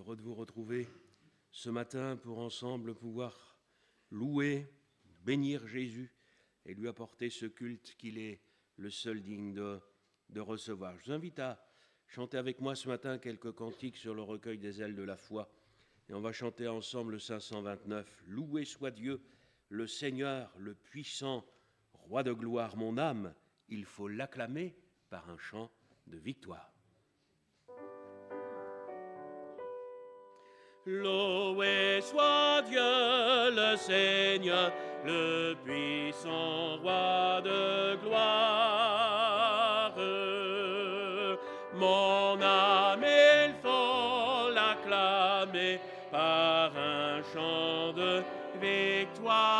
heureux de vous retrouver ce matin pour ensemble pouvoir louer, bénir Jésus et lui apporter ce culte qu'il est le seul digne de recevoir. Je vous invite à chanter avec moi ce matin quelques cantiques sur le recueil des ailes de la foi. Et on va chanter ensemble le 529. Loué soit Dieu, le Seigneur, le puissant, roi de gloire, mon âme, il faut l'acclamer par un chant de victoire. Loué soit Dieu, le Seigneur, le puissant roi de gloire. Mon âme, il faut l'acclamer par un chant de victoire.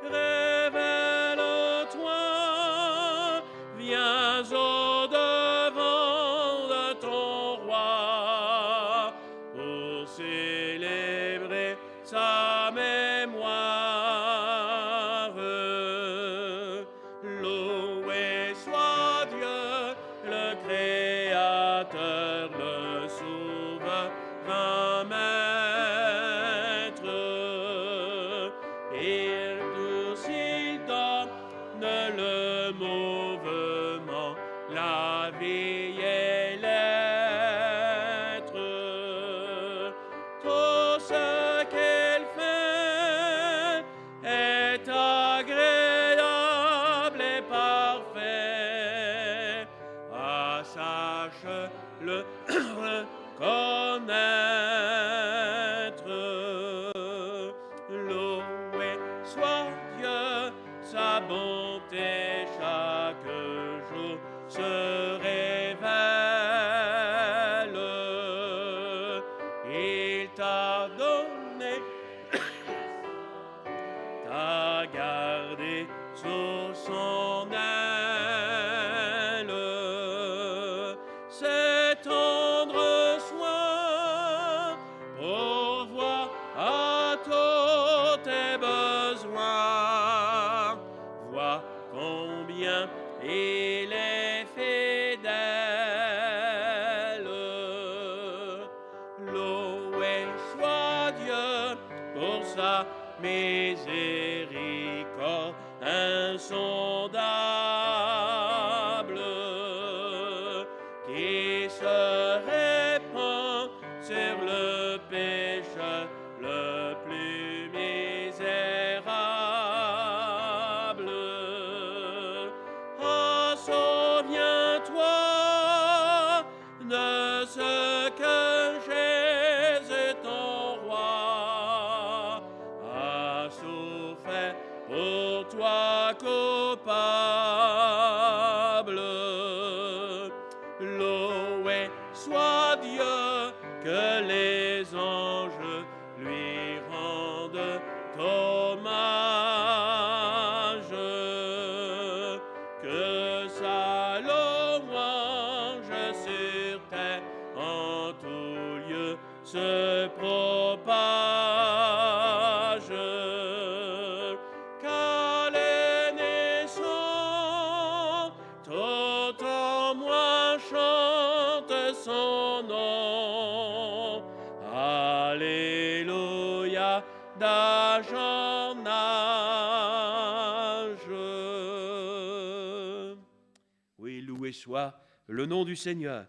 Révèle-toi, viens au-devant de ton roi pour célébrer sa mémoire. Loué soit Dieu, le Créateur, le souverain maître. Il tous il donne le mouvement, la vie et l'être. Tout ce qu'il fait est agréable et parfait. Ah, sache-le connaître. Loué soit Dieu, sa bonté chaque jour se révèle. Il t'a donné, t'a gardé sous son aile. Ses tendres soins pourvoient à tous tes besoins. Vois combien il est fidèle. Loué soit Dieu pour sa miséricorde insondable, qui se répand sur le péché le plus misérable. Ah, souviens-toi de ce que Jésus, ton roi, a souffert pour toi coupable. Loué soit Dieu, que les anges lui rendent hommage, que sa louange sur terre en tout lieu se propage. Car les naissances tout en moi chantent son nom. Alléluia, d'âge en âge. Oui, loué soit le nom du Seigneur.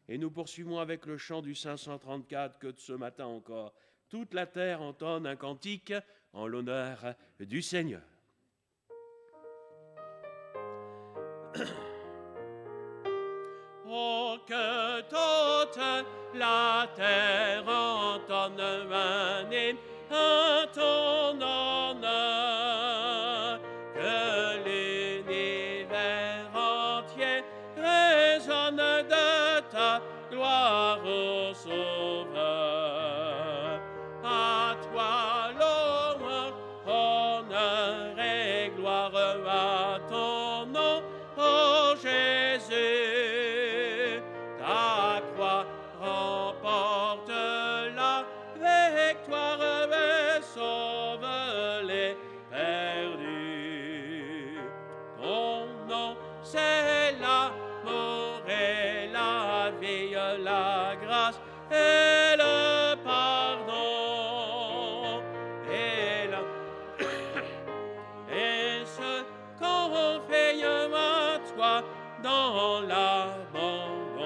Et nous poursuivons avec le chant du 534 que de ce matin encore, toute la terre entonne un cantique en l'honneur du Seigneur. Oh, que toute la terre entonne un hymne à ton honneur, que l'univers entier résonne de ta gloire, ô Sauveur. À toi louange, honneur et gloire, à ton nom, ô Jésus. Ta croix remporte la victoire et sauve les perdus. Ton nom, c'est l'amour et la vie, la grâce et le pardon. Et ce qu'on fait à toi dans l'abandon.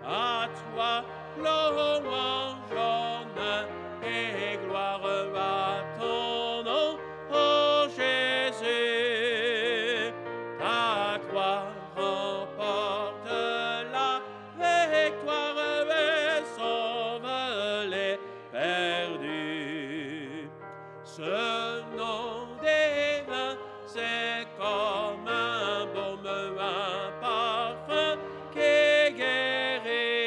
À toi louange, honneur et gloire à ton nom, ô Jésus. Ta croix remporte la victoire et sauve les perdus. Ce nom divin, c'est comme un baume, un parfum qui guérit,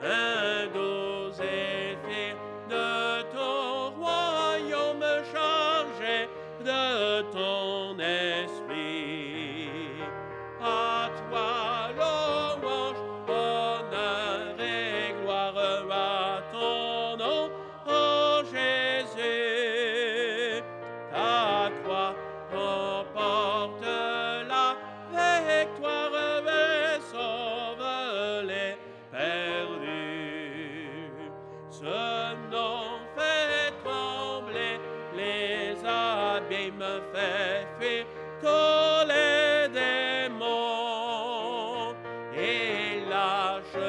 un doux effet de ton royaume chargé de ton esprit. À toi louange, honneur et gloire à ton nom, ô Jésus. Ta croix remporte la victoire et sauve les perdus. Ce nom fait trembler les abîmes, fait fuir tous les démons et lâche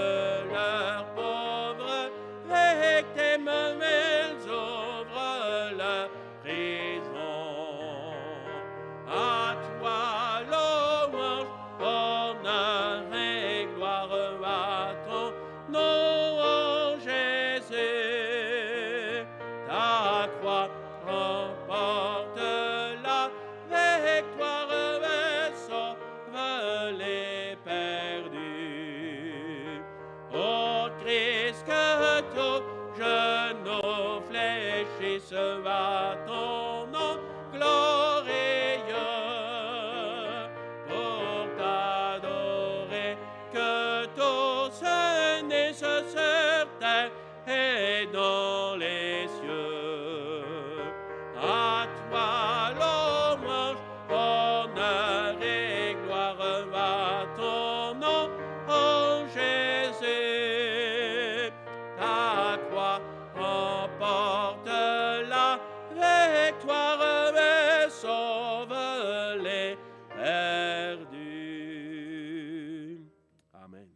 leurs pauvres victimes, ils ouvrent leur prison. À toi louange, honneur et gloire à ton nom, ô Jésus. Ta croix remporte la victoire et sauve les perdus. Ô Christ, que tout genou fléchisse à ton nom glorieux pour t'adorer, que tout se naisse sur terre et dans les cieux. À toi louange, honneur et gloire à ton nom, ô Jésus. Ta croix remporte la victoire et sauve les perdus. Amen.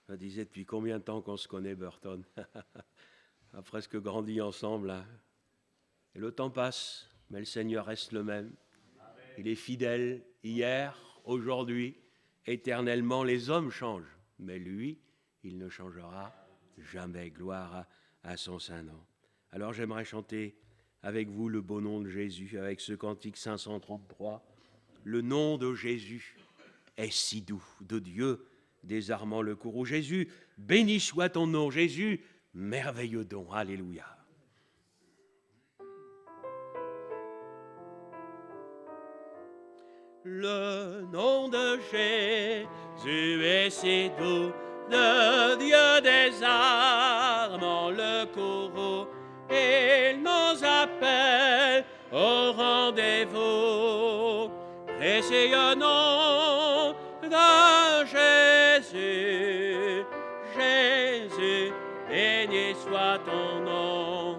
Je me disais, depuis combien de temps qu'on se connaît, Burton? On a presque grandi ensemble. Hein. Et le temps passe, mais le Seigneur reste le même. Il est fidèle hier, aujourd'hui, éternellement. Les hommes changent, mais lui, il ne changera jamais. Gloire à son saint nom. Alors j'aimerais chanter avec vous le beau nom de Jésus, avec ce cantique 533. Le nom de Jésus est si doux, de Dieu désarmant le courroux. Jésus, béni soit ton nom. Jésus, merveilleux don. Alléluia. Le nom de Jésus est si doux, de Dieu désarmant le courroux. Il nous appelle au rendez-vous. Précieux nom de Jésus, Jésus, béni soit ton nom.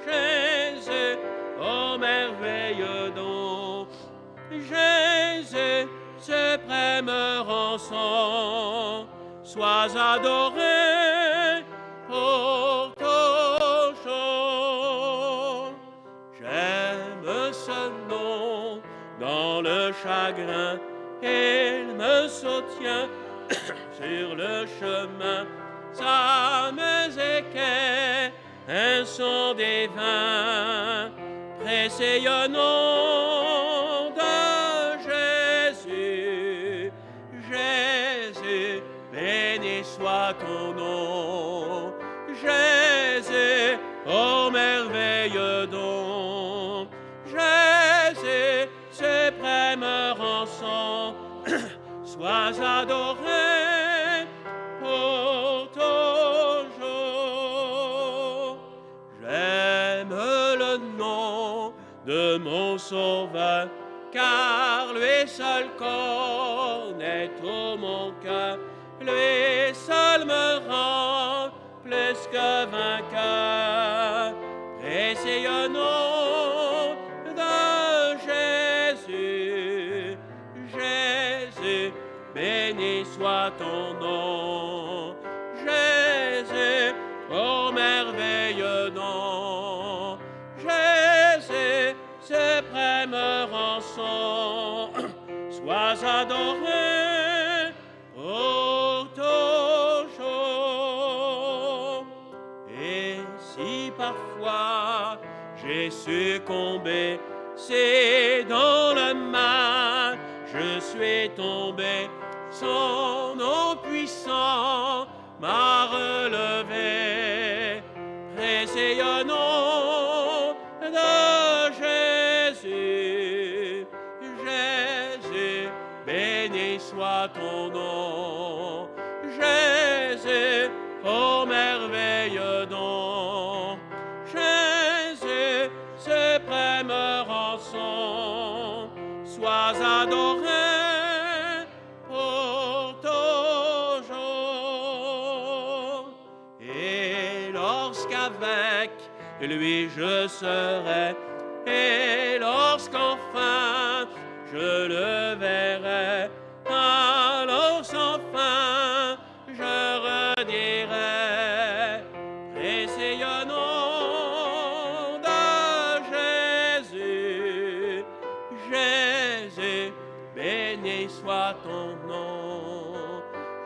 Jésus, ô merveilleux don. Jésus, suprême rançon, sois adoré pour toujours. J'aime ce nom dans le chagrin, il me soutient sur le chemin. Sa musique est un son divin, précieux nom de Jésus. Jésus, béni soit ton nom. Jésus, ô merveilleux don. Jésus, suprême rançon, sois adoré pour toujours. J'aime le nom de mon Sauveur, car lui seul connaît tout mon cœur, lui seul me rend plus que vainqueur. Précieux nom de Jésus, Jésus, béni soit ton nom. Jésus, ô merveilleux nom. Jésus, suprême rançon, sois adoré pour toujours. Et si parfois j'ai succombé, c'est dans le mal, je suis tombé, son nom puissant m'a relevé. Précieux nom de Jésus, Jésus, béni soit ton nom. Jésus, ô merveilleux nom. Jésus, suprême rançon, sois adoré pour toujours. Et lorsqu'avec lui je serai, et lorsqu'enfin je le verrai, alors sans fin je redirai. Précieux nom de Jésus, Jésus, béni soit ton nom.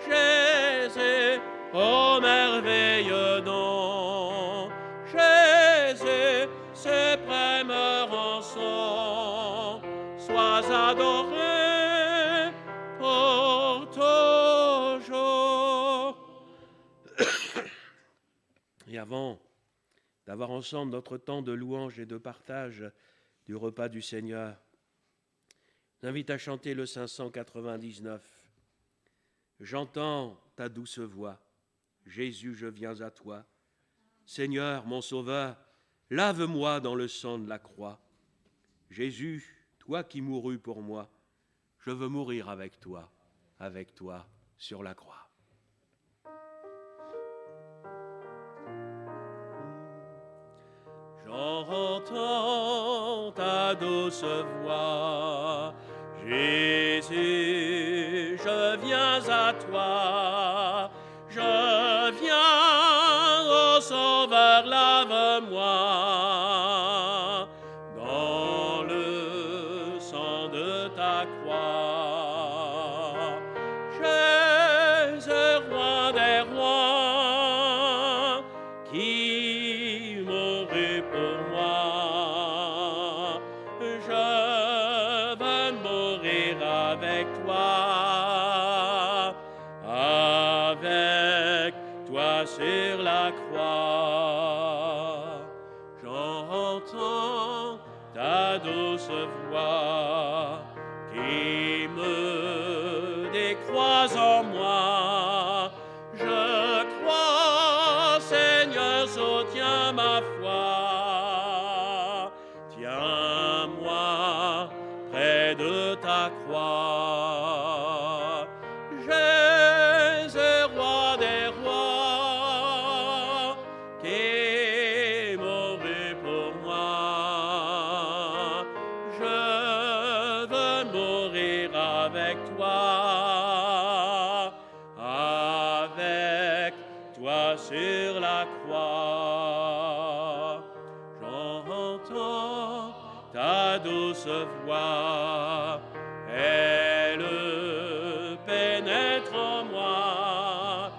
Jésus, ô merveilleux nom. Jésus, suprême rançon, sois adoré pour toujours. Et avant d'avoir ensemble notre temps de louange et de partage du repas du Seigneur, j'invite à chanter le 599. J'entends ta douce voix, Jésus, je viens à toi. Seigneur, mon Sauveur, lave-moi dans le sang de la croix. Jésus, toi qui mourus pour moi, je veux mourir avec toi sur la croix. J'entends ta douce voix, Jésus, je viens à toi, je viens, ô Sauveur, lave-moi dans le sang de ta croix. Jésus, roi des rois, qui mourut pour moi, je veux mourir avec toi sur la croix. J'entends ta douce voix qui me décroise en moi. Je crois, Seigneur, soutiens ma foi. Tiens-moi près de ta croix. Jésus, roi des rois, qui mourut pour moi, je veux mourir avec toi sur la croix. J'entends ta douce voix, elle pénètre en moi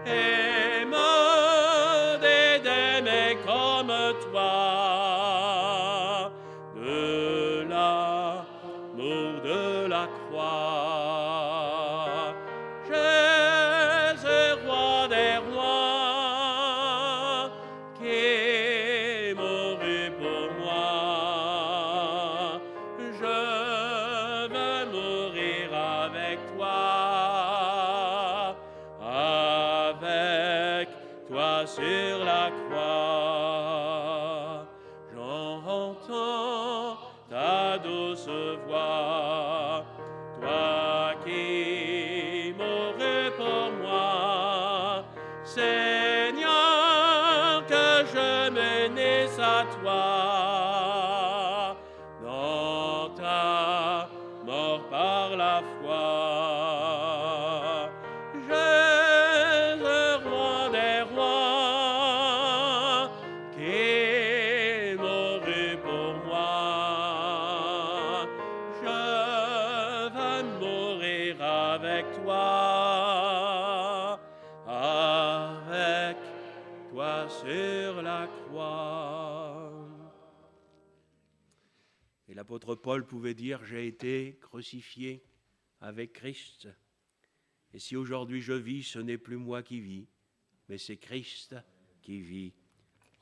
et me d'aimer comme toi, de l'amour de la croix. Jésus, roi des rois, qui mourut pour moi, je veux mourir avec toi sur la croix. J'entends ta douce voix. la foi. J'ai le roi des rois qui mourut pour moi. Je veux mourir avec toi sur la croix. Et l'apôtre Paul pouvait dire, j'ai été crucifié avec Christ. Et si aujourd'hui je vis, ce n'est plus moi qui vis, mais c'est Christ qui vit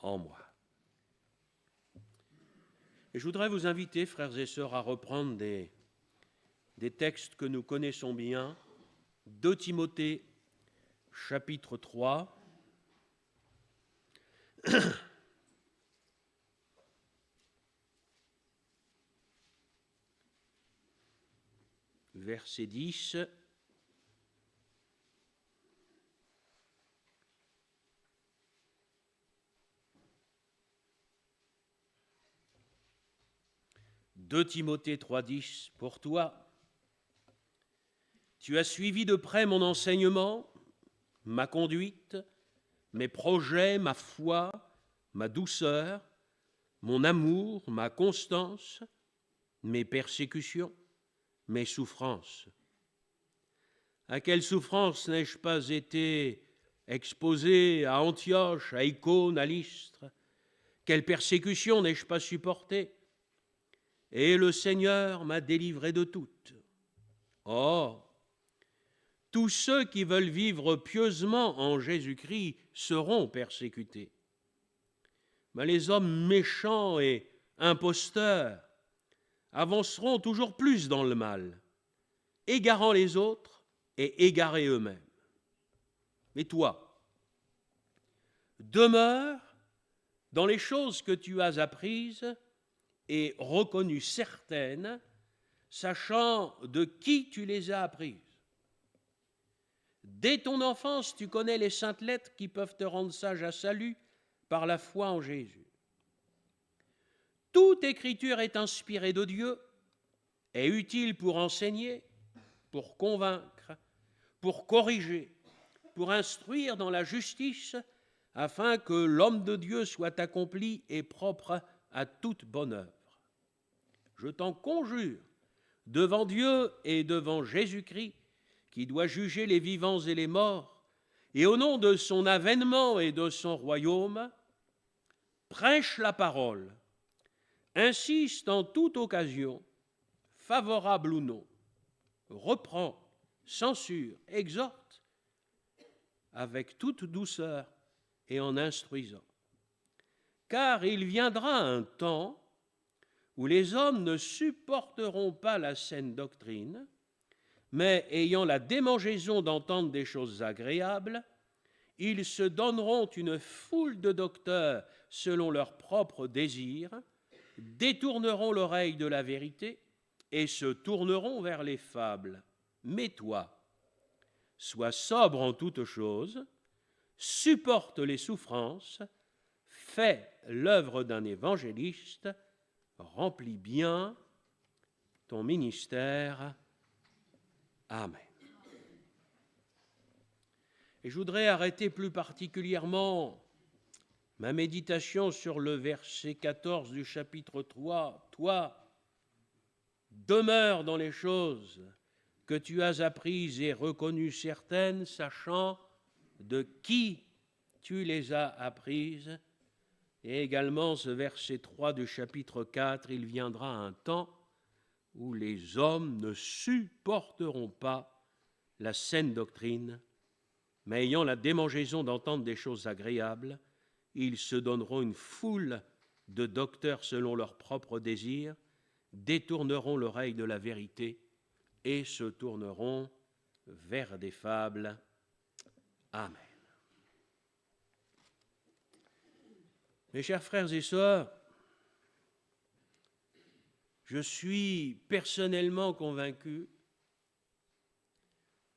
en moi. Et je voudrais vous inviter, frères et sœurs, à reprendre des textes que nous connaissons bien. 2 Timothée, chapitre 3. Verset 10. « 2 Timothée 3,10 pour toi, tu as suivi de près mon enseignement, ma conduite, mes projets, ma foi, ma douceur, mon amour, ma constance, mes persécutions, mes souffrances. À quelles souffrances n'ai-je pas été exposé à Antioche, à Icône, à Lystre? Quelles persécutions n'ai-je pas supportées? Et le Seigneur m'a délivré de toutes. Or, tous ceux qui veulent vivre pieusement en Jésus-Christ seront persécutés. Mais les hommes méchants et imposteurs avanceront toujours plus dans le mal, égarant les autres et égarés eux-mêmes. Mais toi, demeure dans les choses que tu as apprises et reconnues certaines, sachant de qui tu les as apprises. Dès ton enfance, tu connais les saintes lettres qui peuvent te rendre sage à salut par la foi en Jésus. Toute écriture est inspirée de Dieu, est utile pour enseigner, pour convaincre, pour corriger, pour instruire dans la justice, afin que l'homme de Dieu soit accompli et propre à toute bonne œuvre. Je t'en conjure, devant Dieu et devant Jésus-Christ, qui doit juger les vivants et les morts, et au nom de son avènement et de son royaume, prêche la parole, insiste en toute occasion, favorable ou non, reprend, censure, exhorte, avec toute douceur et en instruisant. Car il viendra un temps où les hommes ne supporteront pas la saine doctrine, mais ayant la démangeaison d'entendre des choses agréables, ils se donneront une foule de docteurs selon leurs propres désirs, détourneront l'oreille de la vérité et se tourneront vers les fables. Mais toi, sois sobre en toutes choses, supporte les souffrances, fais l'œuvre d'un évangéliste, remplis bien ton ministère. Amen. Et je voudrais arrêter plus particulièrement ma méditation sur le verset 14 du chapitre 3. Toi, demeure dans les choses que tu as apprises et reconnues certaines, sachant de qui tu les as apprises. Et également ce verset 3 du chapitre 4, il viendra un temps où les hommes ne supporteront pas la saine doctrine, mais ayant la démangeaison d'entendre des choses agréables, ils se donneront une foule de docteurs selon leurs propres désirs, détourneront l'oreille de la vérité et se tourneront vers des fables. Amen. Mes chers frères et sœurs, je suis personnellement convaincu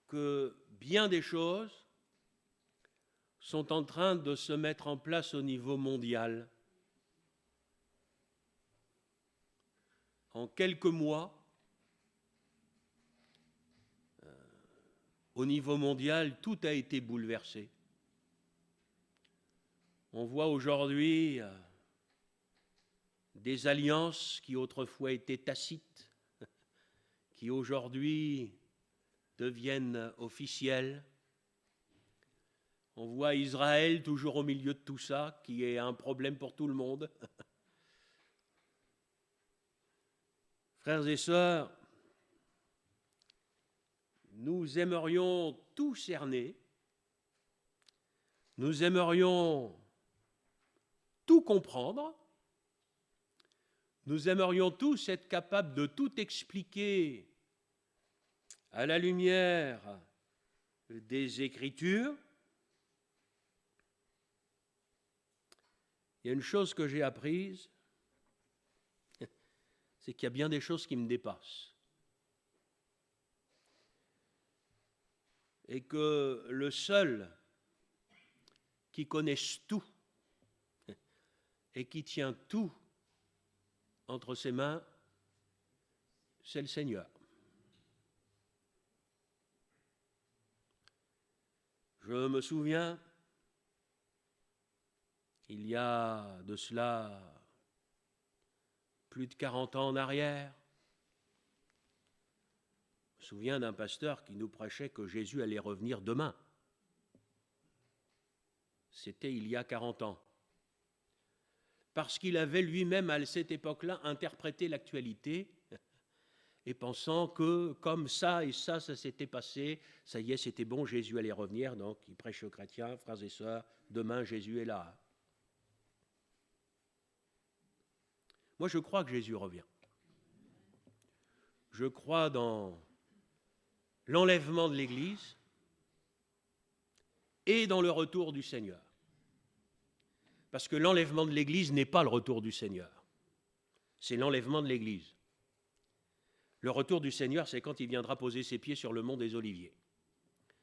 que bien des choses sont en train de se mettre en place au niveau mondial. En quelques mois, au niveau mondial, tout a été bouleversé. On voit aujourd'hui des alliances qui autrefois étaient tacites, qui aujourd'hui deviennent officielles. On voit Israël toujours au milieu de tout ça, qui est un problème pour tout le monde. Frères et sœurs, nous aimerions tout cerner, nous aimerions tout comprendre, nous aimerions tous être capables de tout expliquer à la lumière des Écritures. Il y a une chose que j'ai apprise, c'est qu'il y a bien des choses qui me dépassent. Et que le seul qui connaisse tout et qui tient tout entre ses mains, c'est le Seigneur. Je me souviens, il y a de cela plus de 40 ans en arrière, je me souviens d'un pasteur qui nous prêchait que Jésus allait revenir demain. C'était il y a 40 ans. Parce qu'il avait lui-même, à cette époque-là, interprété l'actualité et pensant que comme ça et ça s'était passé, ça y est, c'était bon, Jésus allait revenir. Donc il prêche aux chrétiens, frères et sœurs, demain Jésus est là. Moi, je crois que Jésus revient. Je crois dans l'enlèvement de l'Église et dans le retour du Seigneur. Parce que l'enlèvement de l'Église n'est pas le retour du Seigneur. C'est l'enlèvement de l'Église. Le retour du Seigneur, c'est quand il viendra poser ses pieds sur le mont des Oliviers.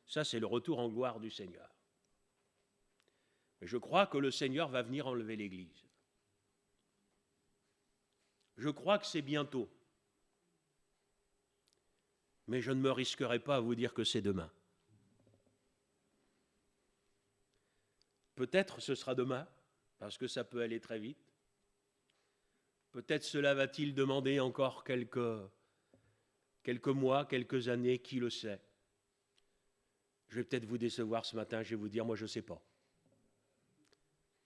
Ça, c'est le retour en gloire du Seigneur. Mais je crois que le Seigneur va venir enlever l'Église. Je crois que c'est bientôt. Mais je ne me risquerai pas à vous dire que c'est demain. Peut-être ce sera demain, parce que ça peut aller très vite. Peut-être cela va-t-il demander encore quelques mois, quelques années, qui le sait. Je vais peut-être vous décevoir ce matin, je vais vous dire, moi je ne sais pas.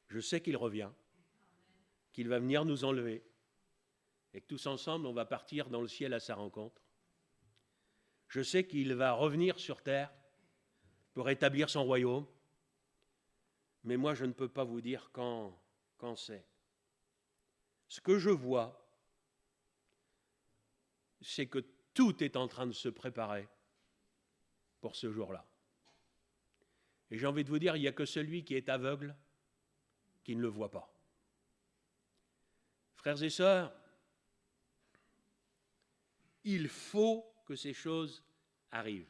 Je sais qu'il revient, qu'il va venir nous enlever, et que tous ensemble, on va partir dans le ciel à sa rencontre. Je sais qu'il va revenir sur terre pour établir son royaume, mais moi je ne peux pas vous dire quand c'est. Ce que je vois, c'est que tout est en train de se préparer pour ce jour-là. Et j'ai envie de vous dire, il n'y a que celui qui est aveugle qui ne le voit pas. Frères et sœurs, il faut que ces choses arrivent.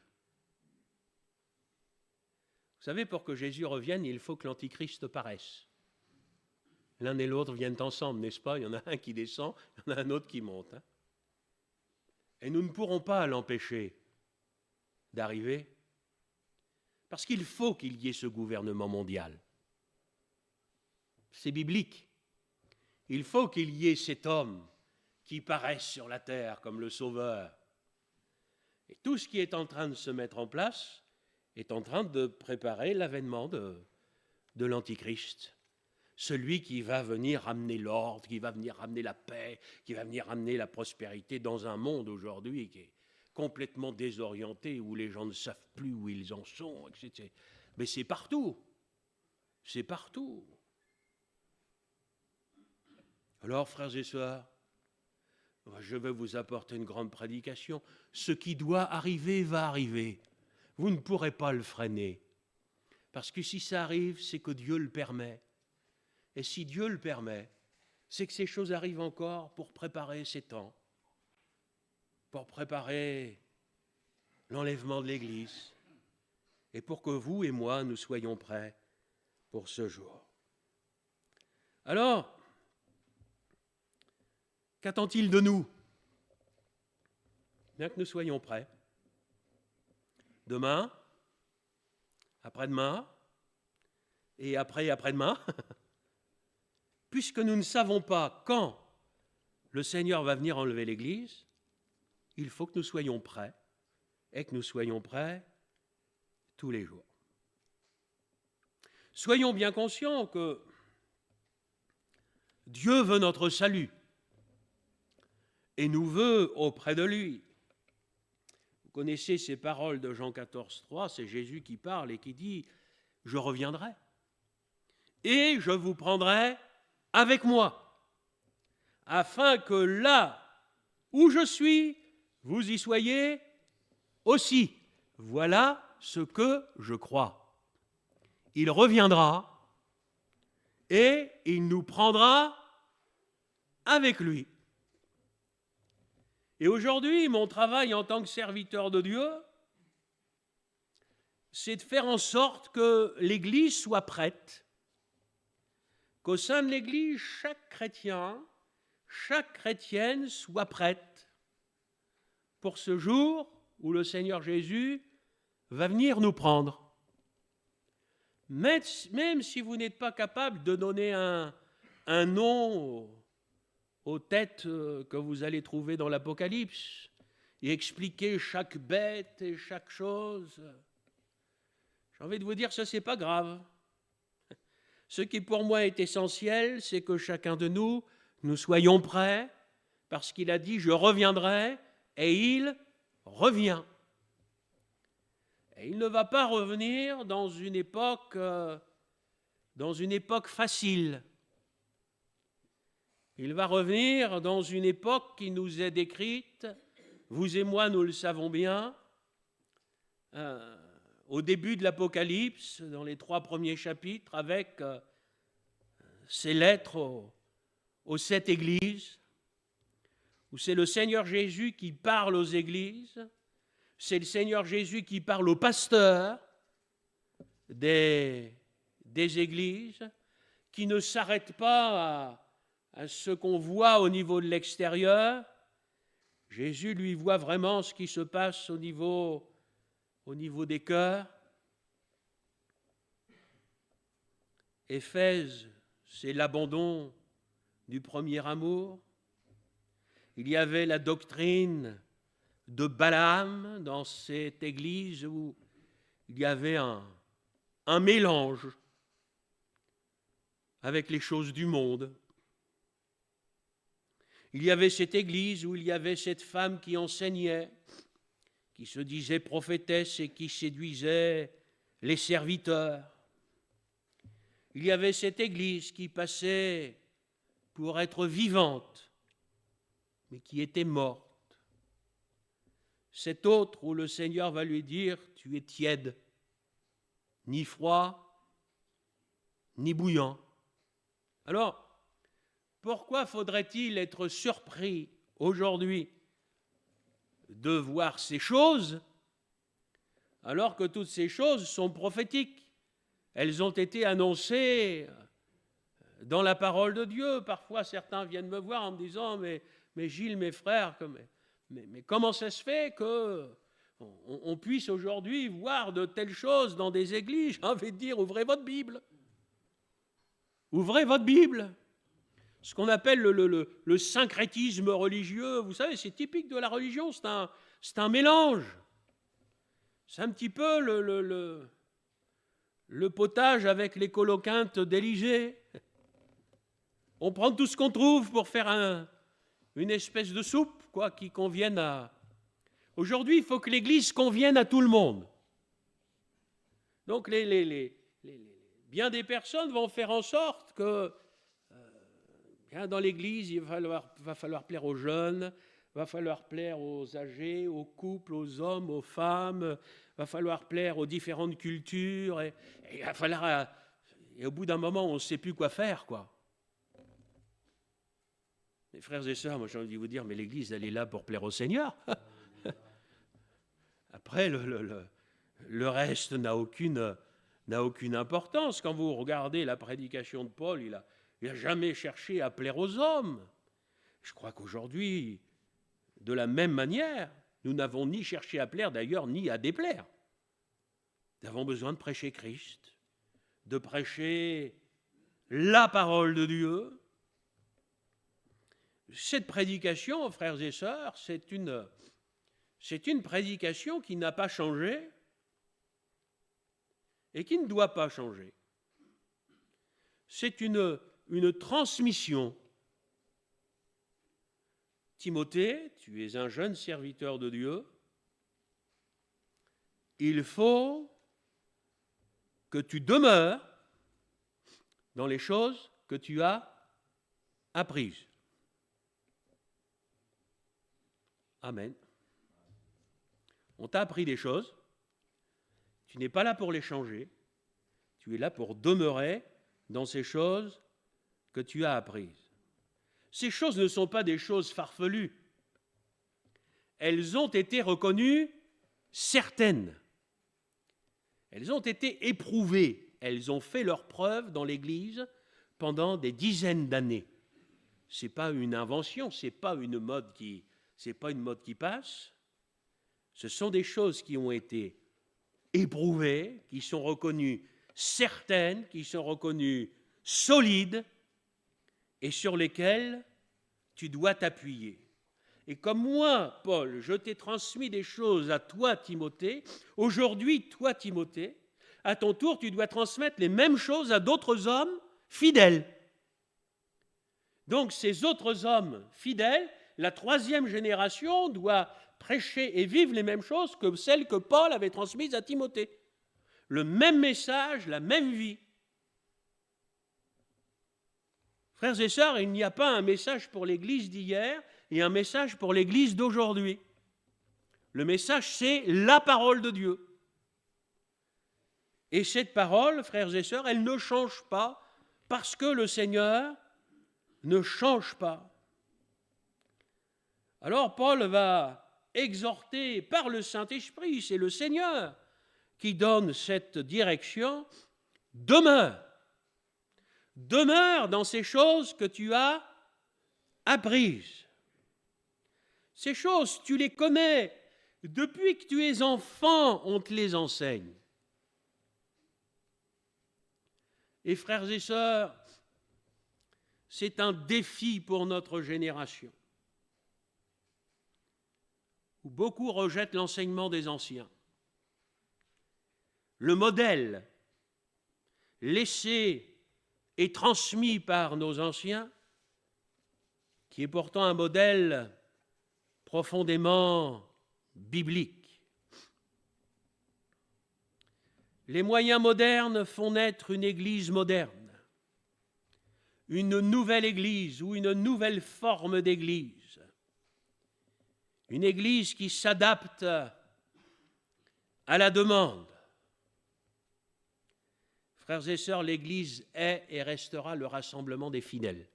Vous savez, pour que Jésus revienne, il faut que l'Antichrist paraisse. L'un et l'autre viennent ensemble, n'est-ce pas? Il y en a un qui descend, il y en a un autre qui monte. Et nous ne pourrons pas l'empêcher d'arriver, parce qu'il faut qu'il y ait ce gouvernement mondial. C'est biblique. Il faut qu'il y ait cet homme qui paraisse sur la terre comme le Sauveur. Et tout ce qui est en train de se mettre en place est en train de préparer l'avènement de l'Antichrist. Celui qui va venir ramener l'ordre, qui va venir ramener la paix, qui va venir ramener la prospérité dans un monde aujourd'hui qui est complètement désorienté, où les gens ne savent plus où ils en sont, etc. Mais c'est partout. C'est partout. Alors, frères et sœurs, je vais vous apporter une grande prédication. Ce qui doit arriver va arriver. Vous ne pourrez pas le freiner. Parce que si ça arrive, c'est que Dieu le permet. Et si Dieu le permet, c'est que ces choses arrivent encore pour préparer ces temps, pour préparer l'enlèvement de l'Église, et pour que vous et moi, nous soyons prêts pour ce jour. Alors, qu'attend-il de nous? Bien que nous soyons prêts. Demain, après-demain, et après-demain, puisque nous ne savons pas quand le Seigneur va venir enlever l'Église, il faut que nous soyons prêts, et que nous soyons prêts tous les jours. Soyons bien conscients que Dieu veut notre salut et nous veut auprès de lui. Vous connaissez ces paroles de Jean 14, 3, c'est Jésus qui parle et qui dit « Je reviendrai et je vous prendrai avec moi, afin que là où je suis, vous y soyez aussi. Voilà ce que je crois. » Il reviendra et il nous prendra avec lui. Et aujourd'hui, mon travail en tant que serviteur de Dieu, c'est de faire en sorte que l'Église soit prête, qu'au sein de l'Église, chaque chrétien, chaque chrétienne soit prête pour ce jour où le Seigneur Jésus va venir nous prendre. Même si vous n'êtes pas capable de donner un nom aux têtes que vous allez trouver dans l'Apocalypse et expliquer chaque bête et chaque chose, j'ai envie de vous dire, ça c'est pas grave. Ce qui pour moi est essentiel, c'est que chacun de nous soyons prêts, parce qu'il a dit « je reviendrai » et il revient. Et il ne va pas revenir dans une époque facile. Il va revenir dans une époque qui nous est décrite, vous et moi nous le savons bien, au début de l'Apocalypse, dans les 3 premiers chapitres, avec ces lettres aux 7 églises, où c'est le Seigneur Jésus qui parle aux églises, c'est le Seigneur Jésus qui parle aux pasteurs des églises, qui ne s'arrête pas à ce qu'on voit au niveau de l'extérieur. Jésus, lui, voit vraiment ce qui se passe au niveau des cœurs. Éphèse, c'est l'abandon du premier amour. Il y avait la doctrine de Balaam dans cette église où il y avait un mélange avec les choses du monde. Il y avait cette église où il y avait cette femme qui enseignait, qui se disait prophétesse et qui séduisait les serviteurs. Il y avait cette église qui passait pour être vivante, mais qui était morte. Cet autre où le Seigneur va lui dire « tu es tiède, ni froid, ni bouillant ». Alors, pourquoi faudrait-il être surpris aujourd'hui de voir ces choses alors que toutes ces choses sont prophétiques? Elles ont été annoncées dans la parole de Dieu. Parfois, certains viennent me voir en me disant « mais Gilles, mes frères, mais comment ça se fait qu'on puisse aujourd'hui voir de telles choses dans des églises ?» J'ai envie de dire, ouvrez votre Bible. Ouvrez votre Bible. Ce qu'on appelle le syncrétisme religieux, vous savez, c'est typique de la religion, c'est un mélange. C'est un petit peu le potage avec les coloquintes d'Élysée. On prend tout ce qu'on trouve pour faire une espèce de soupe, qui convienne à... Aujourd'hui, il faut que l'Église convienne à tout le monde. Donc, bien des personnes vont faire en sorte que dans l'Église, il va falloir plaire aux jeunes, va falloir plaire aux âgés, aux couples, aux hommes, aux femmes, va falloir plaire aux différentes cultures, et il va falloir... Et au bout d'un moment, on ne sait plus quoi faire, Mes frères et sœurs, moi j'ai envie de vous dire, mais l'Église, elle est là pour plaire au Seigneur. Après, le reste n'a aucune importance. Quand vous regardez la prédication de Paul, il n'a jamais cherché à plaire aux hommes. Je crois qu'aujourd'hui, de la même manière, nous n'avons ni cherché à plaire d'ailleurs, ni à déplaire. Nous avons besoin de prêcher Christ, de prêcher la parole de Dieu. Cette prédication, frères et sœurs, c'est une prédication qui n'a pas changé et qui ne doit pas changer. C'est une transmission. Timothée, tu es un jeune serviteur de Dieu. Il faut que tu demeures dans les choses que tu as apprises. Amen. On t'a appris des choses, tu n'es pas là pour les changer, tu es là pour demeurer dans ces choses que tu as apprises. Ces choses ne sont pas des choses farfelues. Elles ont été reconnues certaines. Elles ont été éprouvées. Elles ont fait leur preuve dans l'Église pendant des dizaines d'années. Ce n'est pas une invention, ce n'est pas une mode qui passe. Ce sont des choses qui ont été éprouvées, qui sont reconnues certaines, qui sont reconnues solides et sur lesquelles tu dois t'appuyer. Et comme moi, Paul, je t'ai transmis des choses à toi, Timothée, aujourd'hui, toi, Timothée, à ton tour, tu dois transmettre les mêmes choses à d'autres hommes fidèles. Donc, ces autres hommes fidèles, la troisième génération doit prêcher et vivre les mêmes choses que celles que Paul avait transmises à Timothée. Le même message, la même vie. Frères et sœurs, il n'y a pas un message pour l'Église d'hier et un message pour l'Église d'aujourd'hui. Le message, c'est la parole de Dieu. Et cette parole, frères et sœurs, elle ne change pas parce que le Seigneur ne change pas. Alors Paul va exhorter par le Saint-Esprit, c'est le Seigneur qui donne cette direction, demeure dans ces choses que tu as apprises. Ces choses, tu les connais. Depuis que tu es enfant, on te les enseigne. Et frères et sœurs, c'est un défi pour notre génération, où beaucoup rejettent l'enseignement des anciens. Le modèle laissé et transmis par nos anciens, qui est pourtant un modèle profondément biblique. Les moyens modernes font naître une Église moderne, une nouvelle Église ou une nouvelle forme d'Église, une Église qui s'adapte à la demande. Frères et sœurs, l'Église est et restera le rassemblement des fidèles.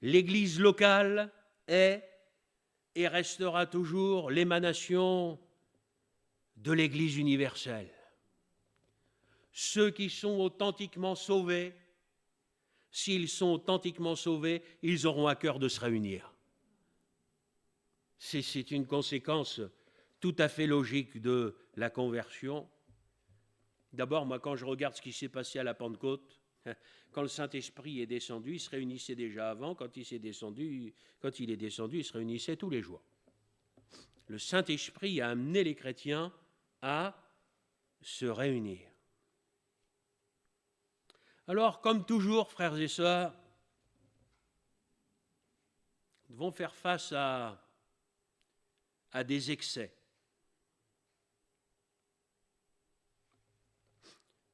L'Église locale est et restera toujours l'émanation de l'Église universelle. Ceux qui sont authentiquement sauvés, s'ils sont authentiquement sauvés, ils auront à cœur de se réunir. C'est une conséquence tout à fait logique de la conversion. D'abord, moi, quand je regarde ce qui s'est passé à la Pentecôte, quand le Saint-Esprit est descendu, il se réunissait déjà avant. Quand il est descendu, il se réunissait tous les jours. Le Saint-Esprit a amené les chrétiens à se réunir. Alors, comme toujours, frères et sœurs, nous devons faire face à des excès.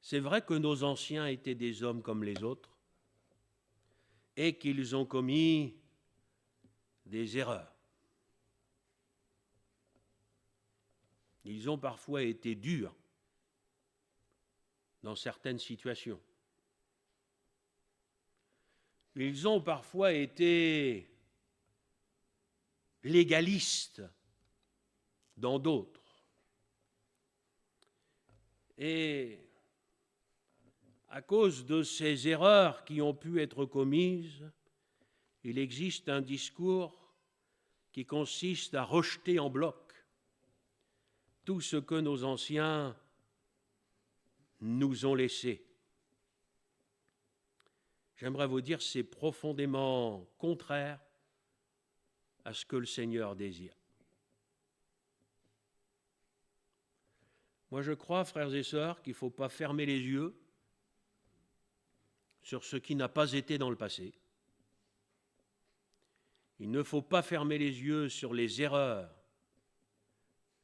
C'est vrai que nos anciens étaient des hommes comme les autres et qu'ils ont commis des erreurs. Ils ont parfois été durs dans certaines situations. Ils ont parfois été légalistes dans d'autres. Et à cause de ces erreurs qui ont pu être commises, il existe un discours qui consiste à rejeter en bloc tout ce que nos anciens nous ont laissé. J'aimerais vous dire, c'est profondément contraire à ce que le Seigneur désire. Moi, je crois, frères et sœurs, qu'il ne faut pas fermer les yeux sur ce qui n'a pas été dans le passé. Il ne faut pas fermer les yeux sur les erreurs,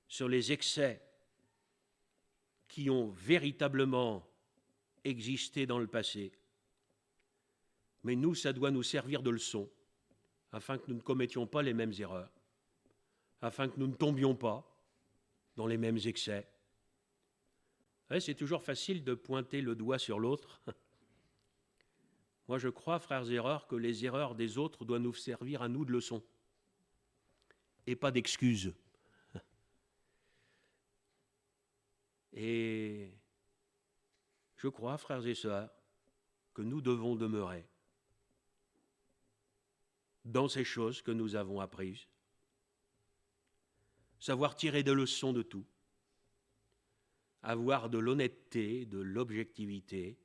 sur les excès qui ont véritablement existé dans le passé. Mais nous, ça doit nous servir de leçon, afin que nous ne commettions pas les mêmes erreurs, afin que nous ne tombions pas dans les mêmes excès. C'est toujours facile de pointer le doigt sur l'autre. Moi, je crois, frères et sœurs, que les erreurs des autres doivent nous servir à nous de leçon et pas d'excuses. Et je crois, frères et sœurs, que nous devons demeurer dans ces choses que nous avons apprises, savoir tirer des leçons de tout, avoir de l'honnêteté, de l'objectivité,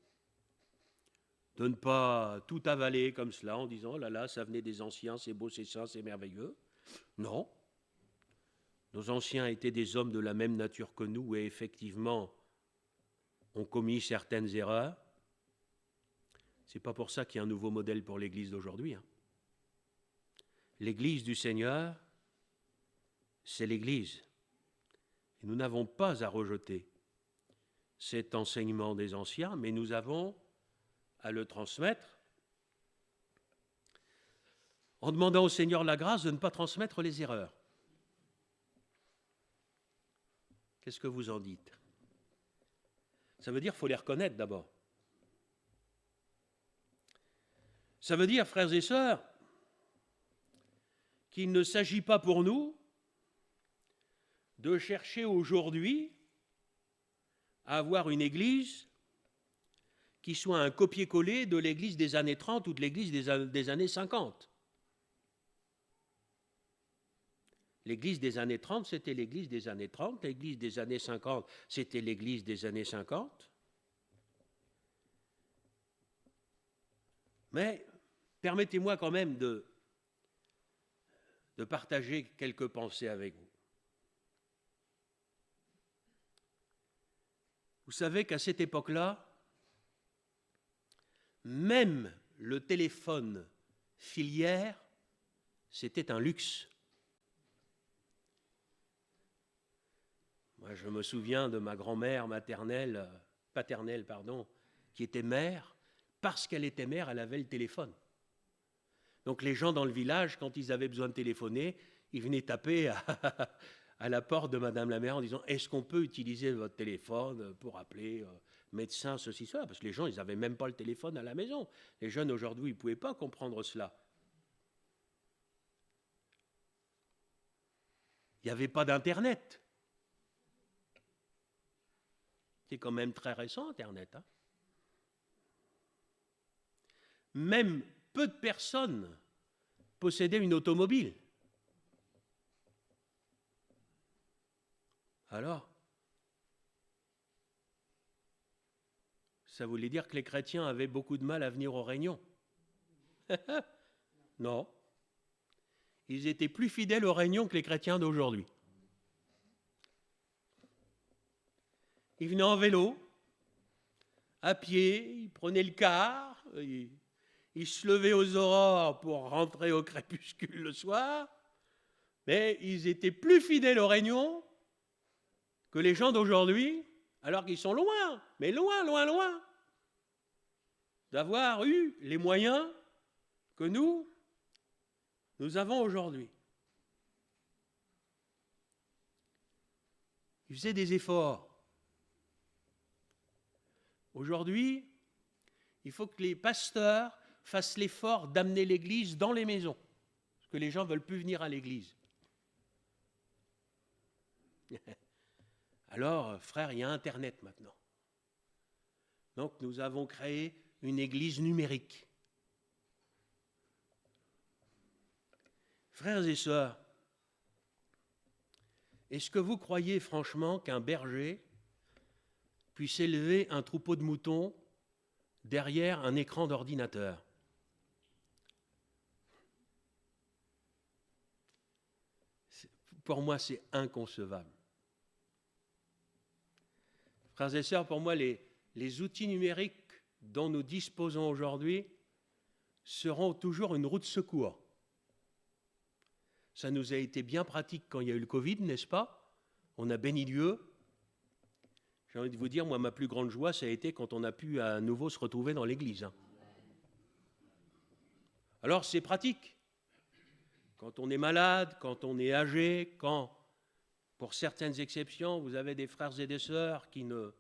de ne pas tout avaler comme cela en disant « là là, ça venait des anciens, c'est beau, c'est ça, c'est merveilleux ». Non. Nos anciens étaient des hommes de la même nature que nous et effectivement ont commis certaines erreurs. Ce n'est pas pour ça qu'il y a un nouveau modèle pour l'Église d'aujourd'hui. L'Église du Seigneur, c'est l'Église. Et nous n'avons pas à rejeter cet enseignement des anciens, mais nous avons à le transmettre en demandant au Seigneur la grâce de ne pas transmettre les erreurs. Qu'est-ce que vous en dites? Ça veut dire qu'il faut les reconnaître d'abord. Ça veut dire, frères et sœurs, qu'il ne s'agit pas pour nous de chercher aujourd'hui à avoir une église qui soit un copier-coller de l'église des années 30 ou de l'église des années 50. L'église des années 30, c'était l'église des années 30, l'église des années 50, c'était l'église des années 50. Mais permettez-moi quand même de partager quelques pensées avec vous. Vous savez qu'à cette époque-là, même le téléphone filière, c'était un luxe. Moi, je me souviens de ma grand-mère paternelle, qui était mère. Parce qu'elle était mère, elle avait le téléphone. Donc les gens dans le village, quand ils avaient besoin de téléphoner, ils venaient taper à la porte de Madame la mère en disant « Est-ce qu'on peut utiliser votre téléphone pour appeler médecin, ceci, cela ?» Parce que les gens, ils n'avaient même pas le téléphone à la maison. Les jeunes aujourd'hui, ils ne pouvaient pas comprendre cela. Il n'y avait pas d'Internet. C'est quand même très récent, Internet. Même peu de personnes possédaient une automobile. Alors, ça voulait dire que les chrétiens avaient beaucoup de mal à venir aux réunions? Non. Ils étaient plus fidèles aux réunions que les chrétiens d'aujourd'hui. Ils venaient en vélo, à pied, ils prenaient le car, ils se levaient aux aurores pour rentrer au crépuscule le soir, mais ils étaient plus fidèles aux réunions que les gens d'aujourd'hui, alors qu'ils sont loin, mais loin, loin, loin, d'avoir eu les moyens que nous avons aujourd'hui. Ils faisaient des efforts. Aujourd'hui, il faut que les pasteurs fassent l'effort d'amener l'Église dans les maisons, parce que les gens ne veulent plus venir à l'Église. Alors, frère, il y a Internet maintenant. Donc, nous avons créé une Église numérique. Frères et sœurs, Est-ce que vous croyez franchement qu'un berger puisse élever un troupeau de moutons derrière un écran d'ordinateur? Pour moi, c'est inconcevable. Frères et sœurs, pour moi, les outils numériques dont nous disposons aujourd'hui seront toujours une roue de secours. Ça nous a été bien pratique quand il y a eu le Covid, n'est-ce pas? On a béni Dieu. J'ai envie de vous dire, moi, ma plus grande joie, ça a été quand on a pu à nouveau se retrouver dans l'église. Alors, c'est pratique. Quand on est malade, quand on est âgé, quand, pour certaines exceptions, vous avez des frères et des sœurs qui ne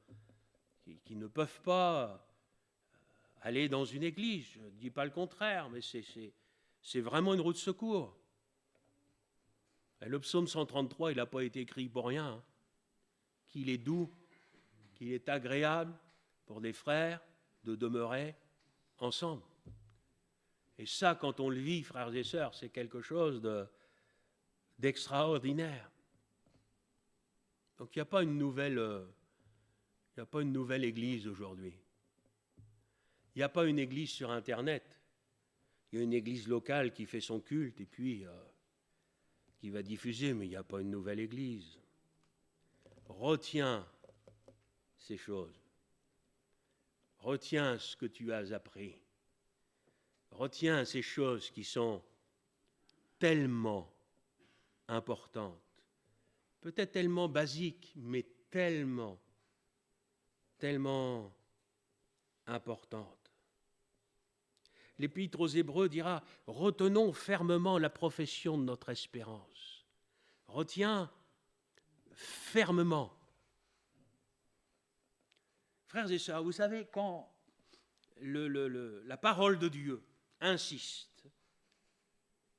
peuvent pas aller dans une église. Je ne dis pas le contraire, mais c'est vraiment une roue de secours. Et le psaume 133, il n'a pas été écrit pour rien. Hein. Qu'il est doux, qu'il est agréable pour des frères de demeurer ensemble. Et ça, quand on le vit, frères et sœurs, c'est quelque chose d'extraordinaire. Donc il n'y a pas une nouvelle église aujourd'hui. Il n'y a pas une église sur Internet. Il y a une église locale qui fait son culte et puis qui va diffuser, mais il n'y a pas une nouvelle église. Retiens ces choses. Retiens ce que tu as appris. Retiens ces choses qui sont tellement importantes, peut-être tellement basiques, mais tellement importantes. L'Épître aux Hébreux dira « Retenons fermement la profession de notre espérance. » Retiens fermement. Frères et sœurs, vous savez, quand la parole de Dieu insiste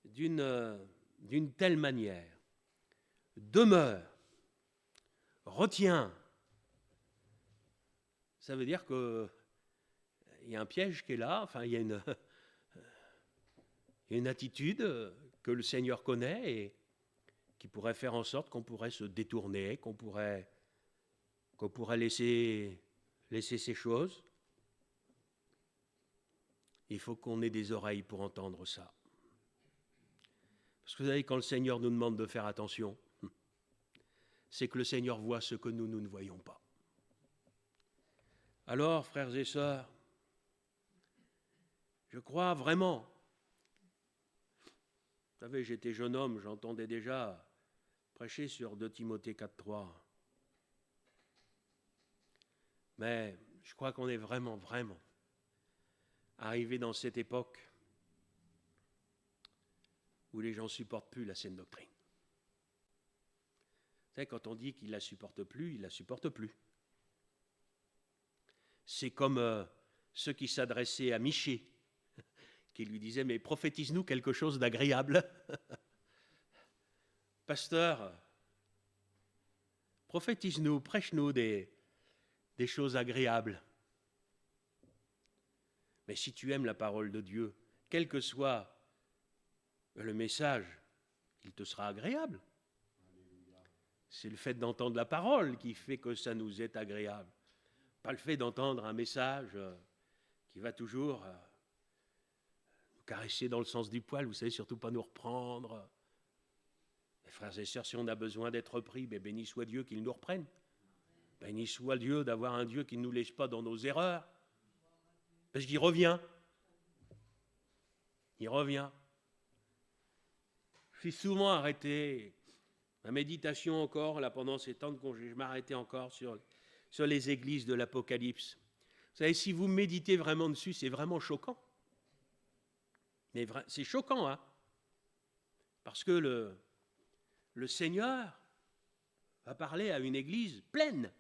d'une telle manière, demeure, retiens, ça veut dire qu'il y a un piège qui est là, enfin il y a une attitude que le Seigneur connaît et qui pourrait faire en sorte qu'on pourrait se détourner, qu'on pourrait laisser ces choses. Il faut qu'on ait des oreilles pour entendre ça. Parce que vous savez, quand le Seigneur nous demande de faire attention, c'est que le Seigneur voit ce que nous ne voyons pas. Alors, frères et sœurs, je crois vraiment, vous savez, j'étais jeune homme, j'entendais déjà prêcher sur 2 Timothée 4,3. Mais je crois qu'on est vraiment arrivé dans cette époque où les gens ne supportent plus la saine doctrine. Vous savez, quand on dit qu'ils ne la supportent plus, ils ne la supportent plus. C'est comme ceux qui s'adressaient à Michée, qui lui disaient « Mais prophétise-nous quelque chose d'agréable. » Pasteur, prophétise-nous, prêche-nous des choses agréables. Mais si tu aimes la parole de Dieu, quel que soit le message, il te sera agréable. C'est le fait d'entendre la parole qui fait que ça nous est agréable. Pas le fait d'entendre un message qui va toujours nous caresser dans le sens du poil, vous savez, surtout pas nous reprendre. Mes frères et sœurs, si on a besoin d'être repris, béni soit Dieu qu'il nous reprenne. Béni soit Dieu d'avoir un Dieu qui ne nous laisse pas dans nos erreurs. Parce qu'il revient. Il revient. Je suis souvent arrêté, ma méditation encore, là pendant ces temps de congé, je m'arrêtais encore sur les églises de l'Apocalypse. Vous savez, si vous méditez vraiment dessus, c'est vraiment choquant. Mais c'est choquant, hein? Parce que le Seigneur va parler à une église pleine.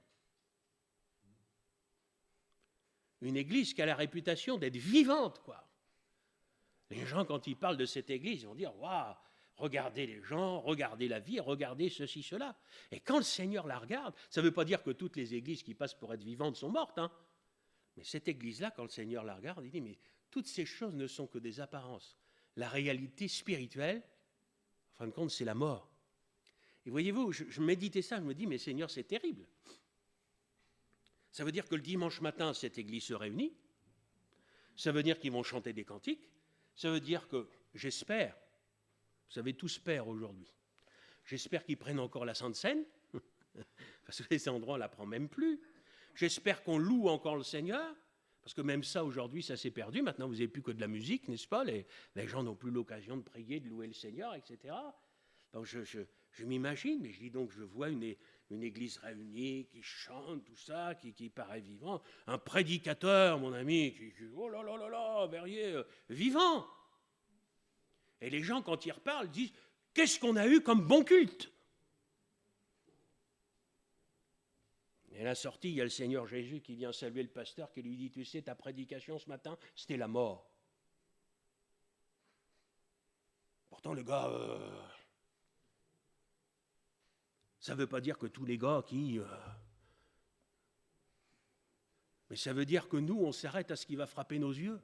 Une église qui a la réputation d'être vivante, quoi. Les gens, quand ils parlent de cette église, ils vont dire « Waouh, regardez les gens, regardez la vie, regardez ceci, cela. » Et quand le Seigneur la regarde, ça ne veut pas dire que toutes les églises qui passent pour être vivantes sont mortes, hein. Mais cette église-là, quand le Seigneur la regarde, il dit « Mais toutes ces choses ne sont que des apparences. La réalité spirituelle, en fin de compte, c'est la mort. » Et voyez-vous, je méditais ça, je me dis, mais Seigneur, c'est terrible. Ça veut dire que le dimanche matin, cette église se réunit. Ça veut dire qu'ils vont chanter des cantiques. Ça veut dire que, j'espère, vous savez, tous pères aujourd'hui, j'espère qu'ils prennent encore la Sainte Seine, parce que les endroits, on ne la prend même plus. J'espère qu'on loue encore le Seigneur, parce que même ça, aujourd'hui, ça s'est perdu. Maintenant, vous n'avez plus que de la musique, n'est-ce pas? Les gens n'ont plus l'occasion de prier, de louer le Seigneur, etc. Donc, je m'imagine, mais je dis donc, je vois une église réunie, qui chante, tout ça, qui paraît vivant. Un prédicateur, mon ami, qui oh là là là là, Verrier, vivant. Et les gens, quand ils reparlent, disent, qu'est-ce qu'on a eu comme bon culte? Et à la sortie, il y a le Seigneur Jésus qui vient saluer le pasteur, qui lui dit, tu sais, ta prédication ce matin, c'était la mort. Pourtant, le gars, ça ne veut pas dire que tous les gars qui... mais ça veut dire que nous, on s'arrête à ce qui va frapper nos yeux.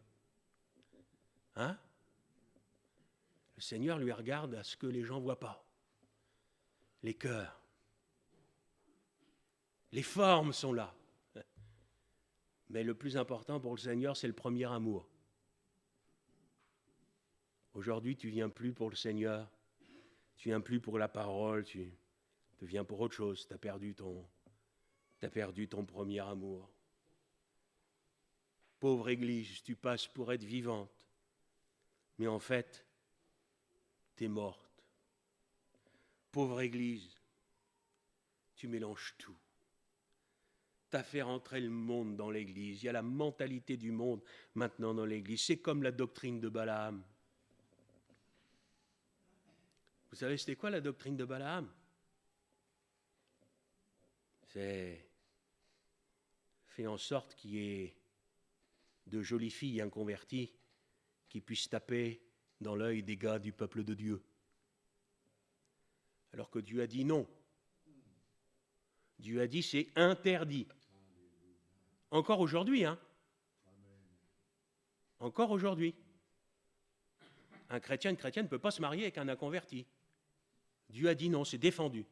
Hein? Le Seigneur lui regarde à ce que les gens ne voient pas. Les cœurs. Les formes sont là. Mais le plus important pour le Seigneur, c'est le premier amour. Aujourd'hui, tu ne viens plus pour le Seigneur, tu ne viens plus pour la parole, tu viens pour autre chose. Tu as perdu ton premier amour. Pauvre Église, tu passes pour être vivante, mais en fait, tu es morte. Pauvre Église, tu mélanges tout. Tu as fait rentrer le monde dans l'Église. Il y a la mentalité du monde maintenant dans l'Église. C'est comme la doctrine de Balaam. Vous savez, c'était quoi la doctrine de Balaam? C'est fait en sorte qu'il y ait de jolies filles inconverties qui puissent taper dans l'œil des gars du peuple de Dieu. Alors que Dieu a dit non. Dieu a dit c'est interdit. Encore aujourd'hui, hein? Encore aujourd'hui. Un chrétien, une chrétienne ne peut pas se marier avec un inconverti. Dieu a dit non, c'est défendu.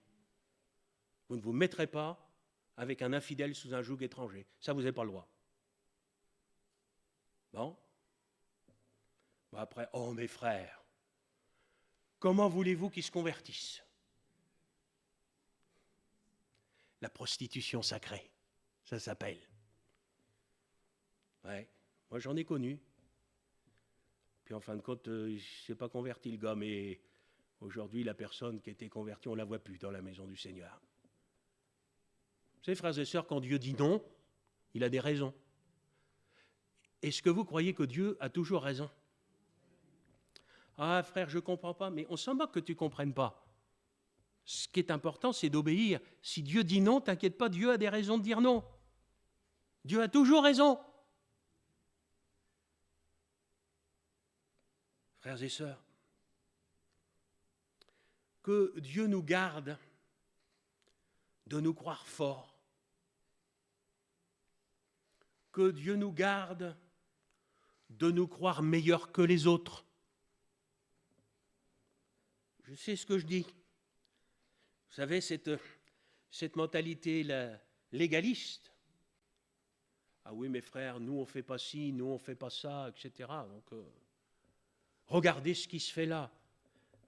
Vous ne vous mettrez pas avec un infidèle sous un joug étranger. Ça, vous n'avez pas le droit. Bon. Après, oh mes frères, comment voulez-vous qu'ils se convertissent? La prostitution sacrée, ça s'appelle. Ouais, moi j'en ai connu. Puis en fin de compte, il ne s'est pas converti le gars, mais aujourd'hui la personne qui était convertie, on ne la voit plus dans la maison du Seigneur. Vous savez, frères et sœurs, quand Dieu dit non, il a des raisons. Est-ce que vous croyez que Dieu a toujours raison? Ah frère, je ne comprends pas, mais on s'en moque que tu ne comprennes pas. Ce qui est important, c'est d'obéir. Si Dieu dit non, t'inquiète pas, Dieu a des raisons de dire non. Dieu a toujours raison. Frères et sœurs, que Dieu nous garde de nous croire forts. Que Dieu nous garde de nous croire meilleurs que les autres. Je sais ce que je dis. Vous savez, cette mentalité légaliste. Ah oui, mes frères, nous on ne fait pas ci, nous on ne fait pas ça, etc. Donc, regardez ce qui se fait là.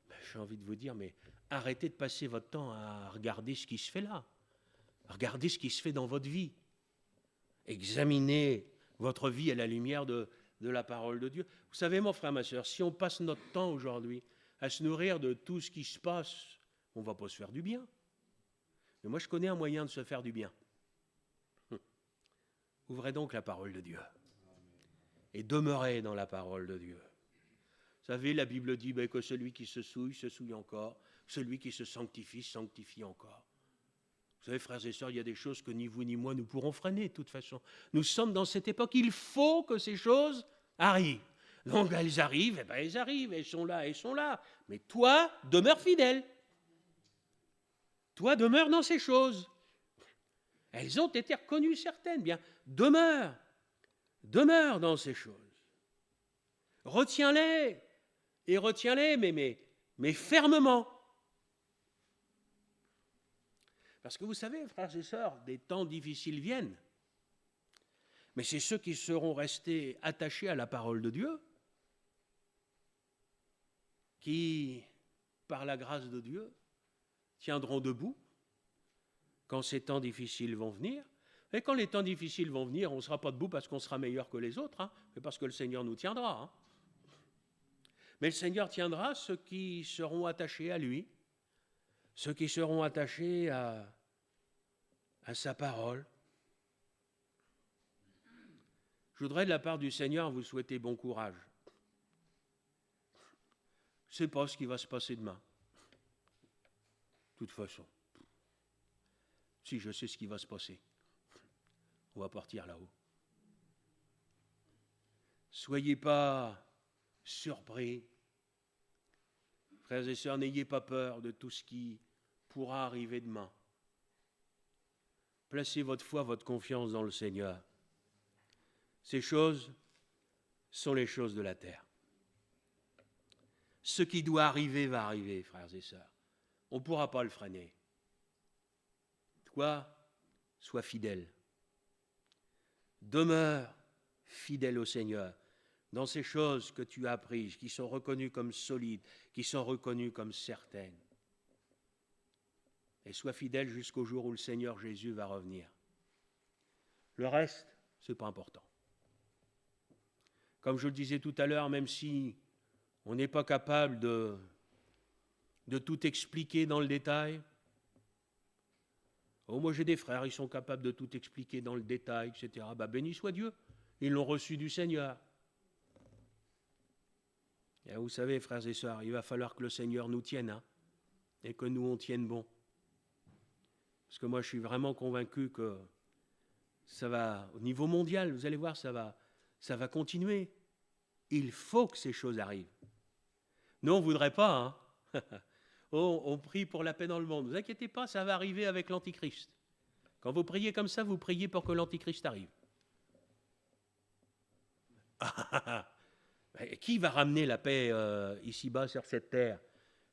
Ben, j'ai envie de vous dire, mais arrêtez de passer votre temps à regarder ce qui se fait là. Regardez ce qui se fait dans votre vie. Examinez votre vie à la lumière de la parole de Dieu. Vous savez, mon frère, ma soeur, si on passe notre temps aujourd'hui à se nourrir de tout ce qui se passe, on ne va pas se faire du bien. Mais moi, je connais un moyen de se faire du bien. Ouvrez donc la parole de Dieu et demeurez dans la parole de Dieu. Vous savez, la Bible dit que celui qui se souille encore. Celui qui se sanctifie encore. Vous savez, frères et sœurs, il y a des choses que ni vous ni moi nous pourrons freiner de toute façon. Nous sommes dans cette époque, il faut que ces choses arrivent. Donc elles arrivent, elles arrivent, elles sont là. Mais toi, demeure fidèle. Toi, demeure dans ces choses. Elles ont été reconnues certaines, bien. Demeure dans ces choses. Retiens-les, mais fermement. Parce que vous savez, frères et sœurs, des temps difficiles viennent. Mais c'est ceux qui seront restés attachés à la parole de Dieu qui, par la grâce de Dieu, tiendront debout quand ces temps difficiles vont venir. Et quand les temps difficiles vont venir, on ne sera pas debout parce qu'on sera meilleur que les autres, mais parce que le Seigneur nous tiendra. Mais le Seigneur tiendra ceux qui seront attachés à lui, ceux qui seront attachés à sa parole. Je voudrais de la part du Seigneur vous souhaiter bon courage. Je ne sais pas ce qui va se passer demain. De toute façon, si je sais ce qui va se passer, on va partir là-haut. Soyez pas surpris. Frères et sœurs, n'ayez pas peur de tout ce qui pourra arriver demain. Placez votre foi, votre confiance dans le Seigneur. Ces choses sont les choses de la terre. Ce qui doit arriver va arriver, frères et sœurs. On ne pourra pas le freiner. Toi, sois fidèle. Demeure fidèle au Seigneur dans ces choses que tu as apprises, qui sont reconnues comme solides, qui sont reconnues comme certaines. Et sois fidèle jusqu'au jour où le Seigneur Jésus va revenir. Le reste, ce n'est pas important. Comme je le disais tout à l'heure, même si on n'est pas capable de tout expliquer dans le détail, moi j'ai des frères, ils sont capables de tout expliquer dans le détail, etc. Béni soit Dieu, ils l'ont reçu du Seigneur. Et vous savez, frères et sœurs, il va falloir que le Seigneur nous tienne, et que nous on tienne bon. Parce que moi je suis vraiment convaincu que ça va, au niveau mondial, vous allez voir, ça va continuer. Il faut que ces choses arrivent. Nous, on ne voudrait pas. On prie pour la paix dans le monde. Ne vous inquiétez pas, ça va arriver avec l'Antichrist. Quand vous priez comme ça, vous priez pour que l'Antichrist arrive. Qui va ramener la paix ici-bas sur cette terre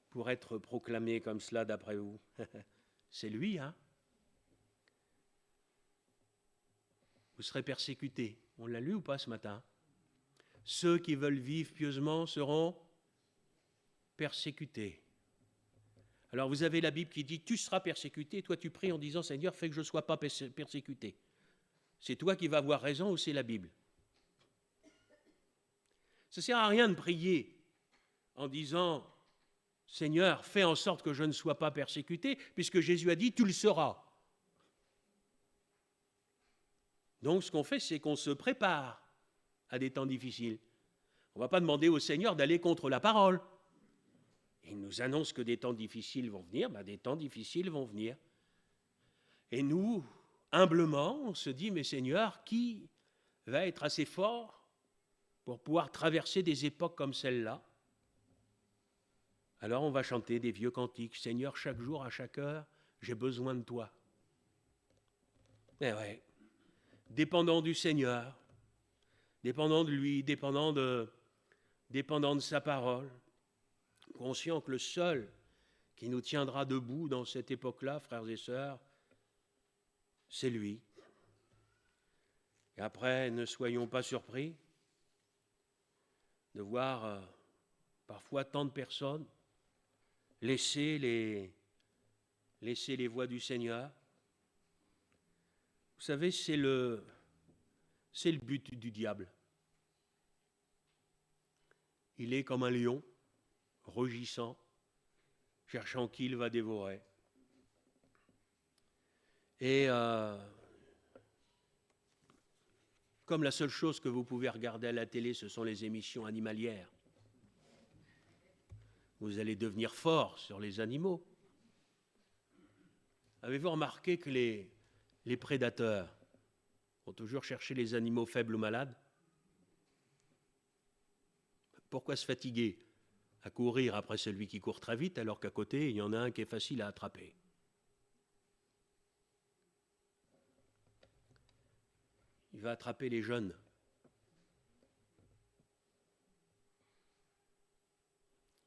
pour être proclamée comme cela d'après vous? C'est lui, Vous serez persécutés. On l'a lu ou pas ce matin? Ceux qui veulent vivre pieusement seront persécutés. Alors vous avez la Bible qui dit, tu seras persécuté, toi tu pries en disant, Seigneur, fais que je ne sois pas persécuté. C'est toi qui vas avoir raison ou c'est la Bible? Ça ne sert à rien de prier en disant, Seigneur, fais en sorte que je ne sois pas persécuté, puisque Jésus a dit, tu le seras. Donc ce qu'on fait, c'est qu'on se prépare à des temps difficiles. On ne va pas demander au Seigneur d'aller contre la parole. Il nous annonce que des temps difficiles vont venir, des temps difficiles vont venir. Et nous, humblement, on se dit, mais Seigneur, qui va être assez fort pour pouvoir traverser des époques comme celle-là? Alors on va chanter des vieux cantiques. Seigneur, chaque jour, à chaque heure, j'ai besoin de toi. Eh ouais, dépendant du Seigneur, dépendant de lui, dépendant de sa parole, conscient que le seul qui nous tiendra debout dans cette époque-là, frères et sœurs, c'est lui. Et après, ne soyons pas surpris de voir parfois tant de personnes laisser les voies du Seigneur. Vous savez, c'est le but du diable. Il est comme un lion, rugissant, cherchant qui il va dévorer. Et comme la seule chose que vous pouvez regarder à la télé, ce sont les émissions animalières, vous allez devenir fort sur les animaux. Avez-vous remarqué que les prédateurs vont toujours chercher les animaux faibles ou malades? Pourquoi se fatiguer à courir après celui qui court très vite alors qu'à côté, il y en a un qui est facile à attraper? Il va attraper les jeunes.